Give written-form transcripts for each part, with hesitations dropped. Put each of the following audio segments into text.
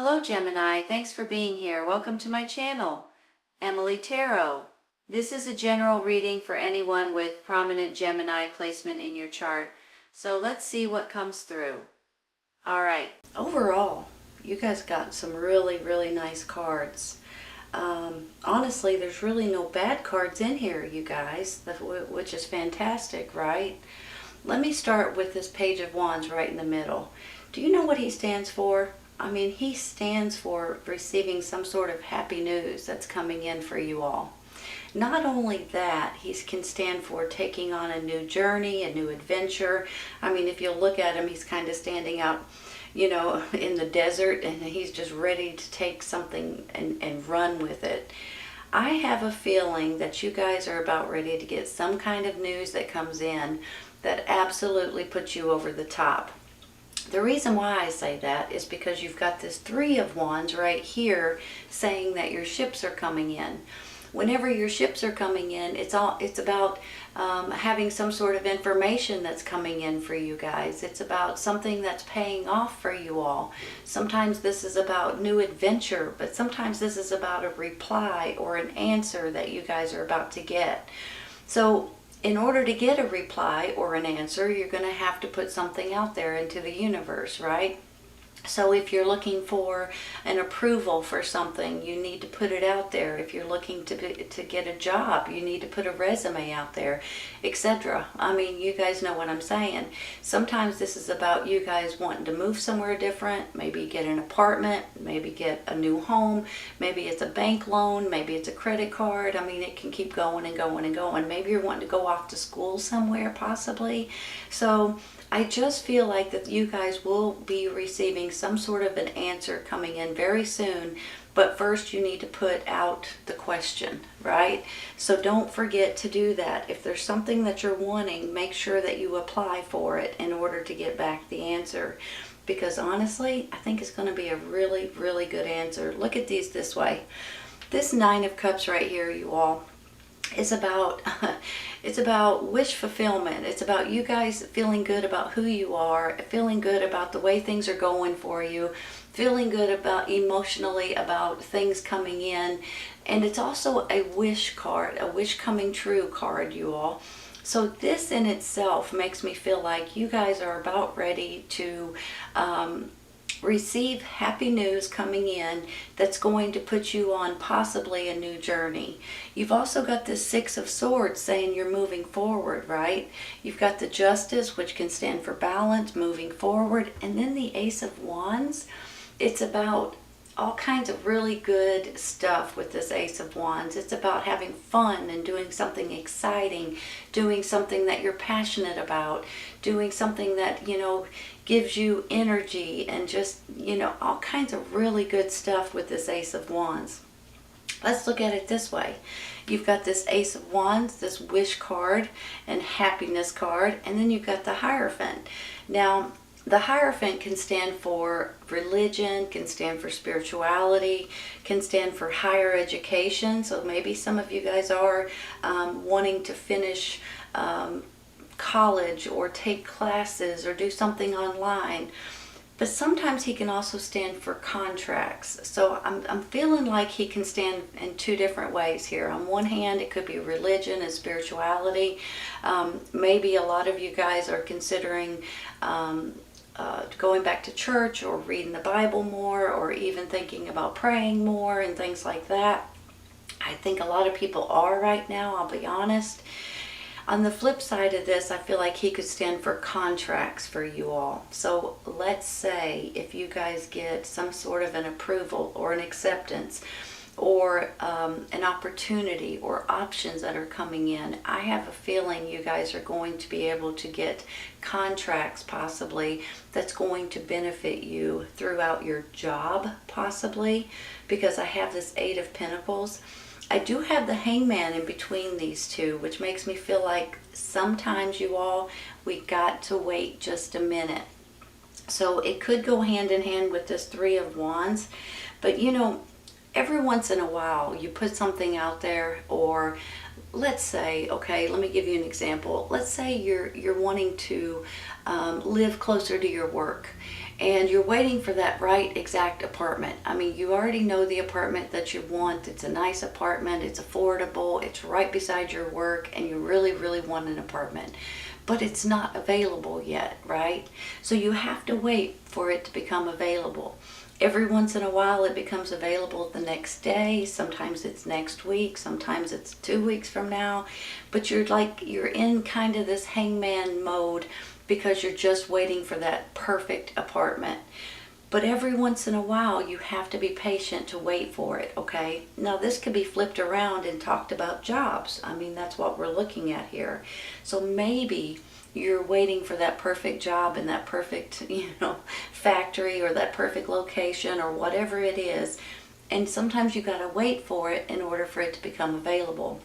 Hello Gemini, thanks for being here. Welcome to my channel, Emily Tarot. This is a general reading for anyone with prominent Gemini placement in your chart. So let's see what comes through. All right, overall, you guys got some really nice cards. Honestly, there's really no bad cards in here, you guys, which is fantastic, right? Let me start with this Page of Wands right in the middle. Do you know what he stands for? I mean, he stands for receiving some sort of happy news that's coming in for you all. Not only that, he can stand for taking on a new journey, a new adventure. I mean, if you look at him, he's kind of standing out, you know, in the desert, and he's just ready to take something and run with it. I have a feeling that you guys are about ready to get some kind of news that comes in that absolutely puts you over the top. The reason why I say that is because you've got this Three of Wands right here saying that your ships are coming in. Whenever your ships are coming in, it's about having some sort of information that's coming in for you guys. It's about something that's paying off for you all. Sometimes this is about new adventure, but sometimes this is about a reply or an answer that you guys are about to get. So in order to get a reply or an answer, you're going to have to put something out there into the universe, right? So if you're looking for an approval for something, you need to put it out there. If you're looking to get a job, you need to put a resume out there, etc. I mean, you guys know what I'm saying. Sometimes this is about you guys wanting to move somewhere different, maybe get an apartment, maybe get a new home, maybe it's a bank loan, maybe it's a credit card. I mean, it can keep going and going and going. Maybe you're wanting to go off to school somewhere, possibly. So I just feel like that you guys will be receiving some sort of an answer coming in very soon, but first you need to put out the question, right? So don't forget to do that. If there's something that you're wanting, make sure that you apply for it in order to get back the answer. Because honestly, I think it's going to be a really good answer. Look at these this way. This Nine of Cups right here, you all, is about it's about wish fulfillment. It's about you guys feeling good about who you are, feeling good about the way things are going for you, feeling good about emotionally about things coming in. And it's also a wish card, a wish coming true card, you all. So this in itself makes me feel like you guys are about ready to receive happy news coming in that's going to put you on possibly a new journey. You've also got this Six of Swords saying you're moving forward, right? You've got the Justice, which can stand for balance, moving forward, and then the Ace of Wands. It's about all kinds of really good stuff with this Ace of Wands. It's about having fun and doing something exciting, doing something that you're passionate about, doing something that, you know, gives you energy, and just, you know, all kinds of really good stuff with this Ace of Wands. Let's look at it this way. You've got this Ace of Wands, this wish card and happiness card, and then you've got the Hierophant. Now, the Hierophant can stand for religion, can stand for spirituality, can stand for higher education. So maybe some of you guys are wanting to finish college or take classes or do something online. But sometimes he can also stand for contracts. So I'm feeling like he can stand in two different ways here. On one hand, it could be religion and spirituality. Maybe a lot of you guys are considering going back to church or reading the Bible more, or even thinking about praying more and things like that. I think a lot of people are right now, I'll be honest. On the flip side of this, I feel like he could stand for contracts for you all. So let's say if you guys get some sort of an approval or an acceptance or an opportunity or options that are coming in, I have a feeling you guys are going to be able to get contracts possibly that's going to benefit you throughout your job possibly, because I have this Eight of Pentacles. I do have the Hangman in between these two, which makes me feel like sometimes, you all, we got to wait just a minute. So it could go hand in hand with this Three of Wands, but you know, every once in a while you put something out there, or let's say, okay, let me give you an example. Let's say you're wanting to live closer to your work, and you're waiting for that right exact apartment. I mean, you already know the apartment that you want. It's a nice apartment, it's affordable, it's right beside your work, and you really, really want an apartment. But it's not available yet, right? So you have to wait for it to become available. Every once in a while it becomes available the next day. Sometimes it's next week, sometimes it's 2 weeks from now. But you're in kind of this hangman mode because you're just waiting for that perfect apartment. But every once in a while you have to be patient to wait for it, okay? Now this could be flipped around and talked about jobs. I mean, that's what we're looking at here. So maybe you're waiting for that perfect job in that perfect, factory, or that perfect location, or whatever it is. And sometimes you got to wait for it in order for it to become available.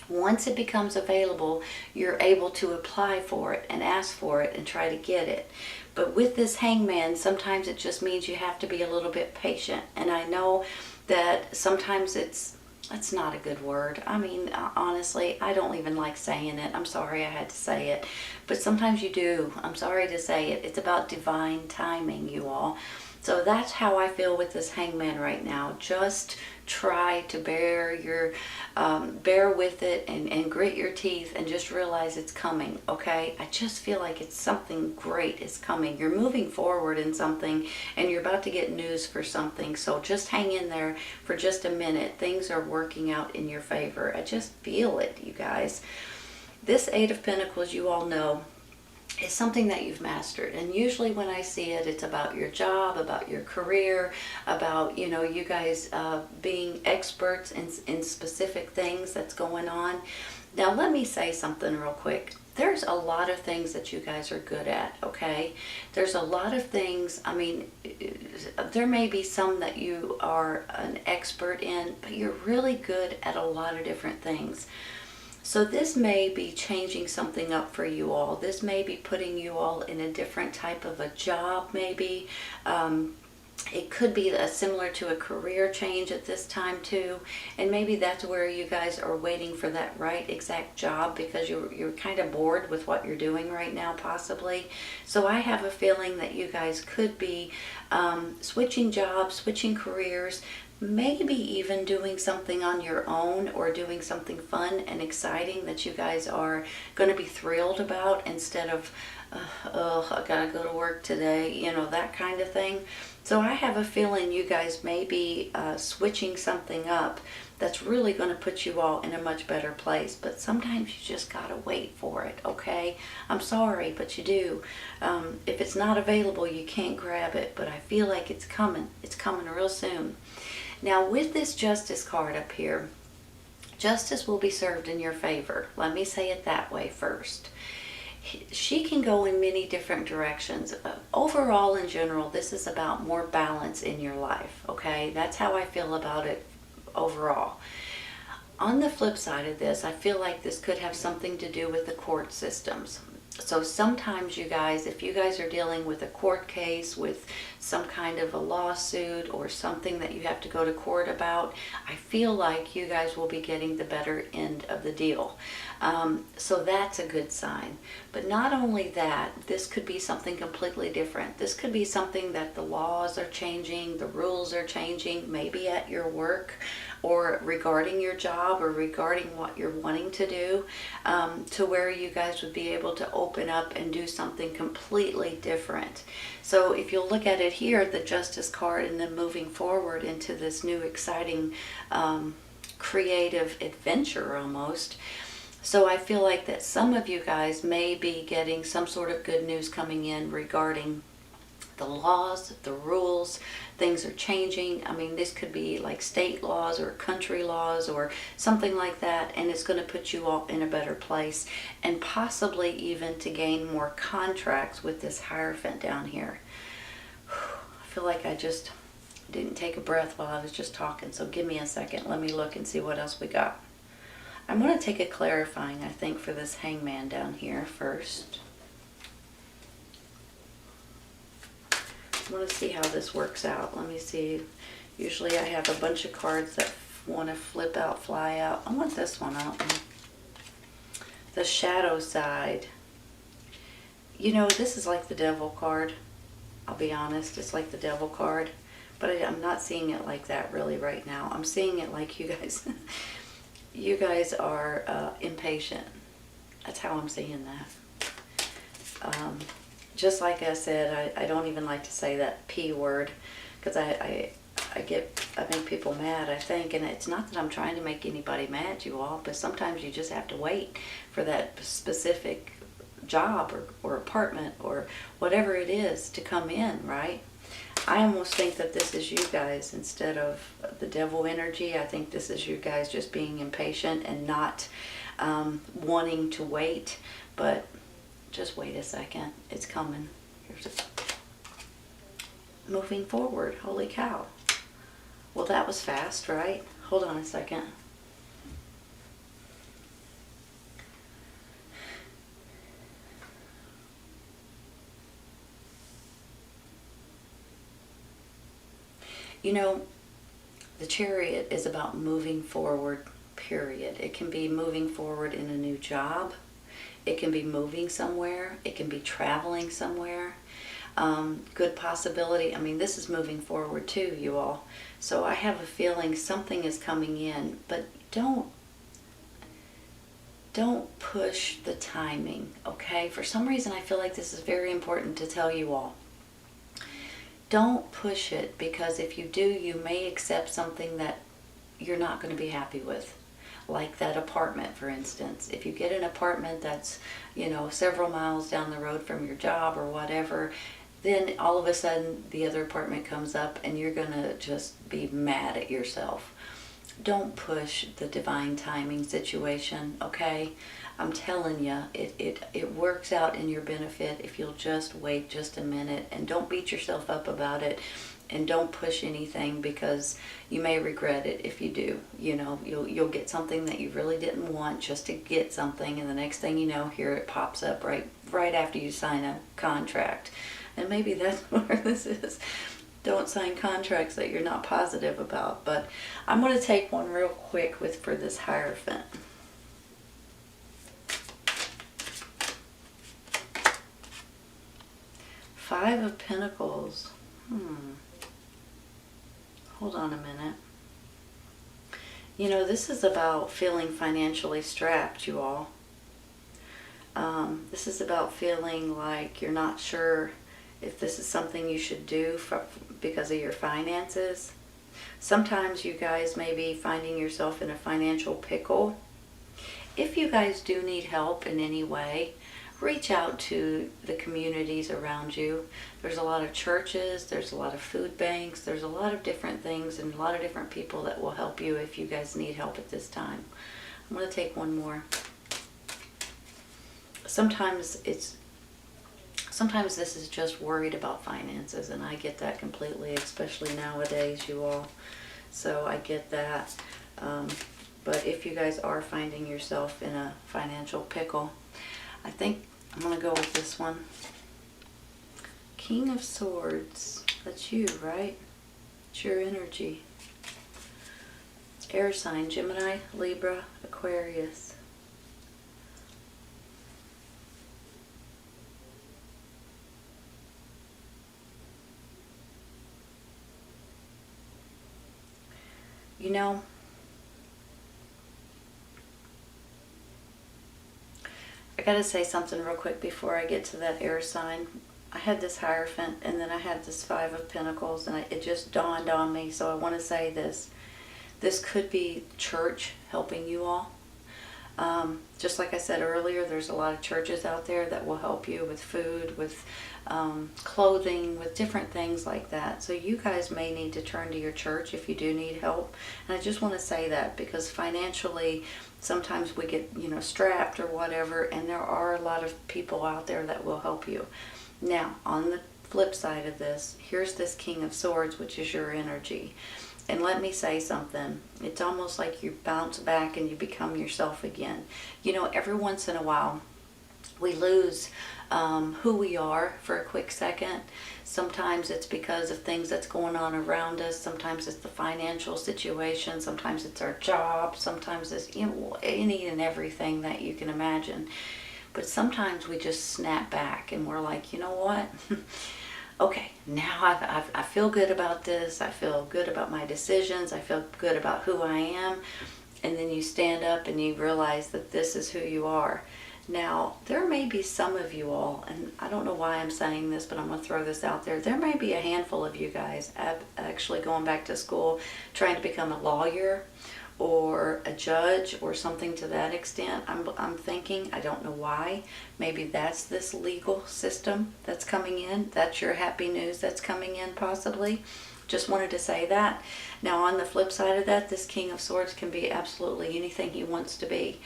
Once it becomes available, you're able to apply for it and ask for it and try to get it. But with this hangman, sometimes it just means you have to be a little bit patient. And I know that sometimes that's not a good word. I mean, honestly, I don't even like saying it. I'm sorry I had to say it. But sometimes you do. I'm sorry to say it. It's about divine timing, you all. So that's how I feel with this hangman right now. Just try to bear with it and grit your teeth and just realize it's coming, okay? I just feel like it's something great is coming. You're moving forward in something and you're about to get news for something. So just hang in there for just a minute. Things are working out in your favor. I just feel it, you guys. This Eight of Pentacles, you all know, is something that you've mastered. And usually when I see it, it's about your job, about your career, about, you guys being experts in specific things that's going on. Now, let me say something real quick. There's a lot of things that you guys are good at, okay? There's a lot of things, I mean, there may be some that you are an expert in, but you're really good at a lot of different things. So this may be changing something up for you all. This may be putting you all in a different type of a job, maybe. It could be similar to a career change at this time too. And maybe that's where you guys are waiting for that right exact job because you're kind of bored with what you're doing right now, possibly. So I have a feeling that you guys could be switching jobs, switching careers, maybe even doing something on your own or doing something fun and exciting that you guys are going to be thrilled about instead of, oh, I gotta go to work today, that kind of thing. So I have a feeling you guys may be switching something up that's really going to put you all in a much better place. But sometimes you just gotta wait for it, okay? I'm sorry, but you do. If it's not available, you can't grab it, but I feel like it's coming. It's coming real soon. Now with this Justice card up here, justice will be served in your favor. Let me say it that way first. She can go in many different directions. Overall, in general, this is about more balance in your life, okay? That's how I feel about it overall. On the flip side of this, I feel like this could have something to do with the court systems. So sometimes you guys, if you guys are dealing with a court case, with some kind of a lawsuit or something that you have to go to court about, I feel like you guys will be getting the better end of the deal. So that's a good sign. But not only that, this could be something completely different. This could be something that the laws are changing, the rules are changing, maybe at your work, or regarding your job, or regarding what you're wanting to do, to where you guys would be able to open up and do something completely different. So if you'll look at it here, the Justice card, and then moving forward into this new exciting creative adventure almost. So I feel like that some of you guys may be getting some sort of good news coming in regarding the laws, the rules. Things are changing. I mean, this could be like state laws or country laws or something like that, and it's going to put you all in a better place, and possibly even to gain more contracts with this Hierophant down here. I feel like I just didn't take a breath while I was just talking, so give me a second. Let me look and see what else we got. I'm going to take a clarifying, I think, for this Hangman down here first. I want to see how this works out. Let me see. Usually I have a bunch of cards that want to flip out, fly out. I want this one out. The Shadow Side. You know, this is like the Devil card. I'll be honest. It's like the devil card. But I'm not seeing it like that really right now. I'm seeing it like you guys, you guys are impatient. That's how I'm seeing that. Just like I said, I don't even like to say that P word, because I make people mad, I think. And it's not that I'm trying to make anybody mad, you all, but sometimes you just have to wait for that specific job or apartment or whatever it is to come in, right? I almost think that this is you guys instead of the devil energy. I think this is you guys just being impatient and not wanting to wait. But just wait a second. It's coming. Here's it. Moving forward. Holy cow. Well, that was fast, right? Hold on a second. You know, the Chariot is about moving forward, period. It can be moving forward in a new job. It can be moving somewhere. It can be traveling somewhere. Good possibility. I mean, this is moving forward too, you all. So I have a feeling something is coming in, but don't push the timing, okay? For some reason, I feel like this is very important to tell you all. Don't push it, because if you do, you may accept something that you're not going to be happy with. Like that apartment, for instance. If you get an apartment that's, you know, several miles down the road from your job or whatever, then all of a sudden the other apartment comes up and you're going to just be mad at yourself. Don't push the divine timing situation, okay? I'm telling you, it works out in your benefit if you'll just wait just a minute, and don't beat yourself up about it, and don't push anything, because you may regret it if you do. You know, you'll get something that you really didn't want just to get something, and the next thing you know, here it pops up right after you sign a contract. And maybe that's where this is. Don't sign contracts that you're not positive about. But I'm going to take one real quick for this Hierophant. Five of Pentacles. Hold on a minute. You know, this is about feeling financially strapped, you all. This is about feeling like you're not sure if this is something you should do because of your finances. Sometimes you guys may be finding yourself in a financial pickle. If you guys do need help in any way, reach out to the communities around you. There's a lot of churches, there's a lot of food banks, there's a lot of different things and a lot of different people that will help you if you guys need help at this time. I'm going to take one more. Sometimes this is just worried about finances, and I get that completely, especially nowadays, you all. So I get that. But if you guys are finding yourself in a financial pickle, I think I'm going to go with this one. King of Swords. That's you, right? It's your energy. Air sign, Gemini, Libra, Aquarius. You know, I gotta say something real quick before I get to that air sign. I had this Hierophant, and then I had this Five of Pentacles, and it just dawned on me, so I want to say this. This could be church helping you all. Just like I said earlier, there's a lot of churches out there that will help you with food, with clothing, with different things like that. So you guys may need to turn to your church if you do need help. And I just want to say that because financially, sometimes we get, you know, strapped or whatever, and there are a lot of people out there that will help you. Now, on the flip side of this, here's this King of Swords, which is your energy. And let me say something. It's almost like you bounce back and you become yourself again. You know, every once in a while, we lose who we are for a quick second. Sometimes it's because of things that's going on around us. Sometimes it's the financial situation. Sometimes it's our job. Sometimes it's, you know, any and everything that you can imagine. But sometimes we just snap back and we're like, you know what? okay, now I feel good about this. I feel good about my decisions. I feel good about who I am. And then you stand up and you realize that this is who you are. Now, there may be some of you all, and I don't know why I'm saying this, but I'm going to throw this out there. There may be a handful of you guys actually going back to school, trying to become a lawyer or a judge or something to that extent. I'm thinking, I don't know why. Maybe that's this legal system that's coming in. That's your happy news that's coming in possibly. Just wanted to say that. Now on the flip side of that, this King of Swords can be absolutely anything he wants to be.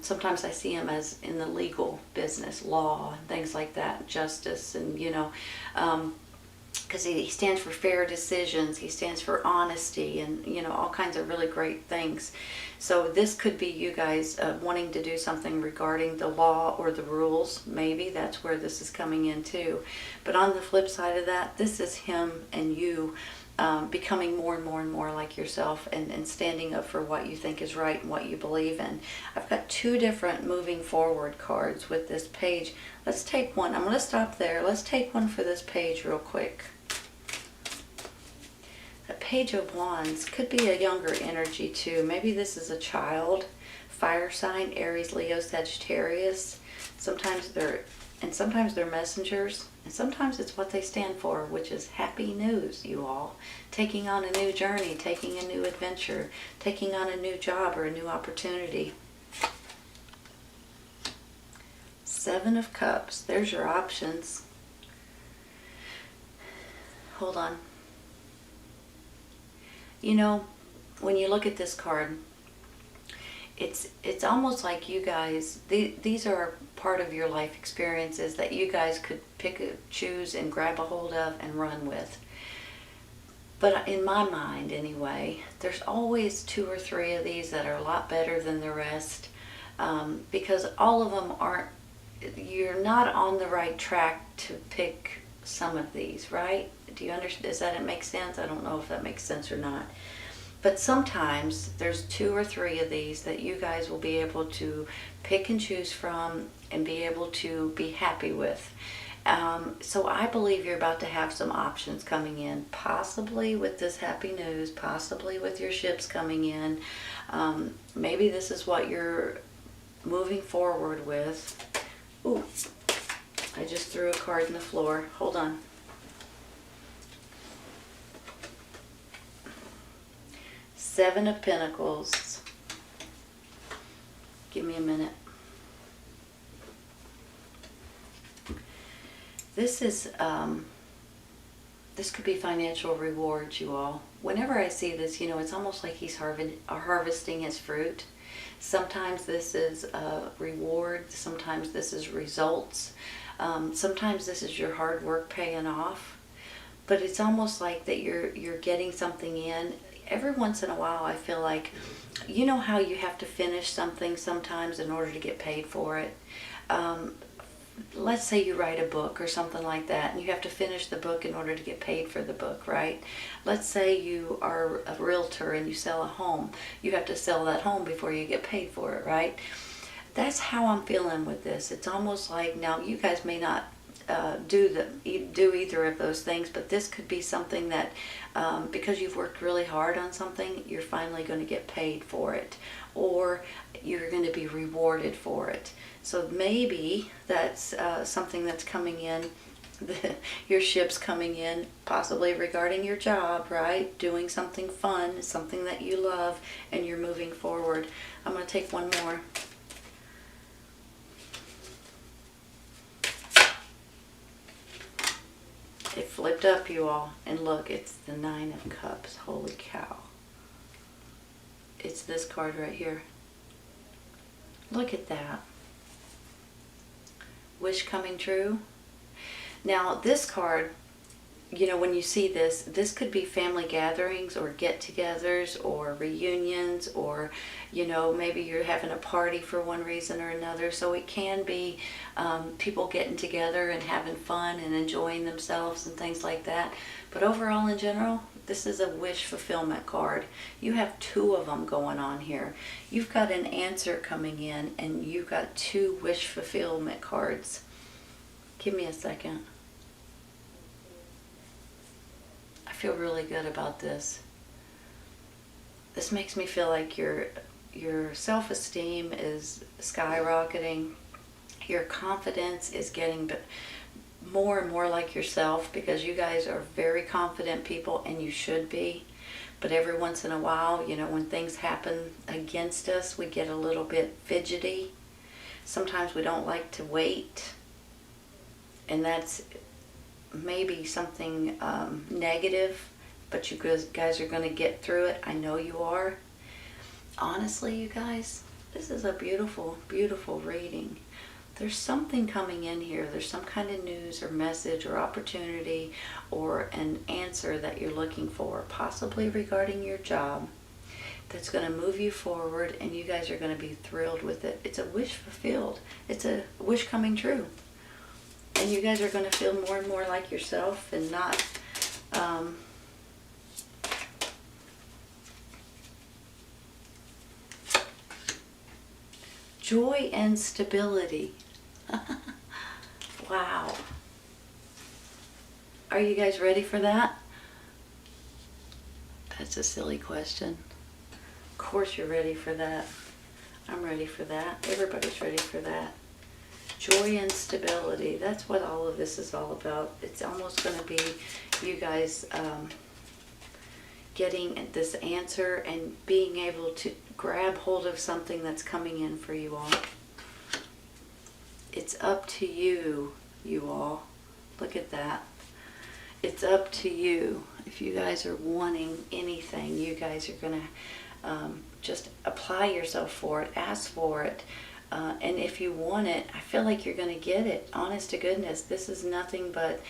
Sometimes I see him as in the legal business, law, and things like that, justice, and because he stands for fair decisions, he stands for honesty, and all kinds of really great things. So this could be you guys wanting to do something regarding the law or the rules. Maybe that's where this is coming in too. But on the flip side of that, this is him and you becoming more and more and more like yourself, and standing up for what you think is right and what you believe in. I've got two different moving forward cards with this page. Let's take one. I'm going to stop there. Let's take one for this page real quick. The Page of Wands could be a younger energy too. Maybe this is a child, fire sign, Aries, Leo, Sagittarius. Sometimes they're messengers, and sometimes it's what they stand for, which is happy news, you all. Taking on a new journey, taking a new adventure, taking on a new job or a new opportunity. Seven of Cups. There's your options. Hold on. When you look at this card, it's almost like you guys, these are part of your life experiences that you guys could pick, choose, and grab a hold of and run with. But in my mind, anyway, there's always two or three of these that are a lot better than the rest, because all of them aren't, you're not on the right track to pick some of these, right? Do you understand? Does that make sense? I don't know if that makes sense or not. But sometimes there's two or three of these that you guys will be able to pick and choose from and be able to be happy with. So I believe you're about to have some options coming in, possibly with this happy news, possibly with your ships coming in. Maybe this is what you're moving forward with. Ooh, I just threw a card in the floor. Hold on. Seven of Pentacles. Give me a minute. This is, this could be financial rewards, you all. Whenever I see this, it's almost like he's harvesting his fruit. Sometimes this is a reward. Sometimes this is results. Sometimes this is your hard work paying off. But it's almost like that you're getting something in. Every once in a while, I feel like, how you have to finish something sometimes in order to get paid for it. Let's say you write a book or something like that, and you have to finish the book in order to get paid for the book, right? Let's say you are a realtor and you sell a home. You have to sell that home before you get paid for it, right? That's how I'm feeling with this. It's almost like, now you guys may not do either of those things, but this could be something that because you've worked really hard on something, you're finally going to get paid for it, or you're going to be rewarded for it. So maybe that's something that's coming in, your ship's coming in, possibly regarding your job, right? Doing something fun, something that you love, and you're moving forward. I'm going to take one more. It flipped up, you all, and look, it's the Nine of Cups. Holy cow. It's this card right here. Look at that. Wish coming true. Now, this card, when you see this, this could be family gatherings or get-togethers or reunions, or, maybe you're having a party for one reason or another. So it can be people getting together and having fun and enjoying themselves and things like that. But overall, in general, this is a wish fulfillment card. You have two of them going on here. You've got an answer coming in, and you've got two wish fulfillment cards. Give me a second. feel really good about this. This makes me feel like your self-esteem is skyrocketing. Your confidence is getting more and more like yourself, because you guys are very confident people, and you should be. But every once in a while, you know, when things happen against us, we get a little bit fidgety. Sometimes we don't like to wait. And that's maybe something negative, but you guys are going to get through it. I know you are. Honestly, you guys, this is a beautiful, beautiful reading. There's something coming in here. There's some kind of news or message or opportunity or an answer that you're looking for, possibly regarding your job, that's going to move you forward, and you guys are going to be thrilled with it. It's a wish fulfilled. It's a wish coming true. And you guys are going to feel more and more like yourself, and not joy and stability. Wow. Are you guys ready for that? That's a silly question. Of course you're ready for that. I'm ready for that. Everybody's ready for that. Joy and stability. That's what all of this is all about. It's almost going to be you guys getting this answer and being able to grab hold of something that's coming in for you all. It's up to you, you all. Look at that. It's up to you. If you guys are wanting anything, you guys are going to just apply yourself for it, ask for it. And if you want it, I feel like you're going to get it. Honest to goodness, this is nothing but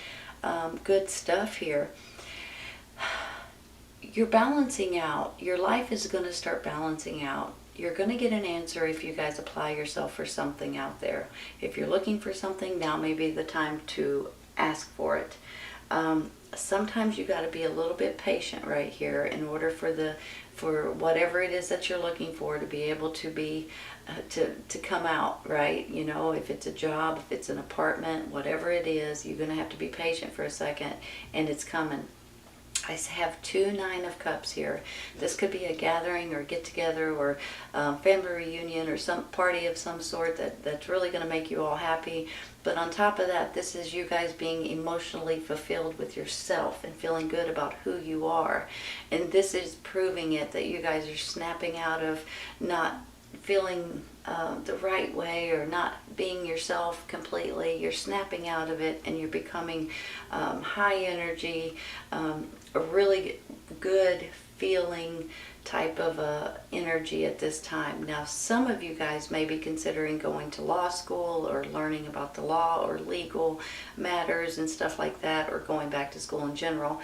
good stuff here. You're balancing out. Your life is going to start balancing out. You're going to get an answer if you guys apply yourself for something out there. If you're looking for something, now may be the time to ask for it. Sometimes you got to be a little bit patient right here in order for whatever it is that you're looking for to be able to be to come out, right? You know, if it's a job, if it's an apartment, whatever it is, you're going to have to be patient for a second, and it's coming. I have 2 9 of Cups here. This could be a gathering or get together or family reunion or some party of some sort that's really going to make you all happy. But on top of that, this is you guys being emotionally fulfilled with yourself and feeling good about who you are. And this is proving it, that you guys are snapping out of not feeling the right way or not being yourself completely. You're snapping out of it, and you're becoming high energy, a really good feeling type of energy at this time. Now, some of you guys may be considering going to law school or learning about the law or legal matters and stuff like that, or going back to school in general.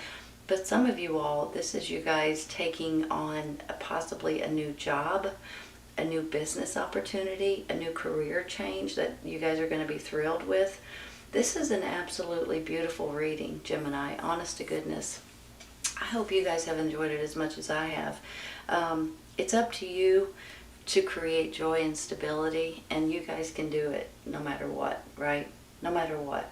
But some of you all, this is you guys taking on possibly a new job, a new business opportunity, a new career change that you guys are going to be thrilled with. This is an absolutely beautiful reading, Gemini, honest to goodness. I hope you guys have enjoyed it as much as I have. It's up to you to create joy and stability, and you guys can do it no matter what, right? No matter what.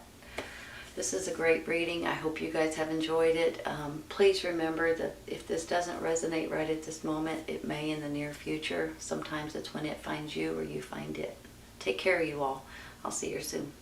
This is a great reading. I hope you guys have enjoyed it. Please remember that if this doesn't resonate right at this moment, it may in the near future. Sometimes it's when it finds you or you find it. Take care of you all. I'll see you soon.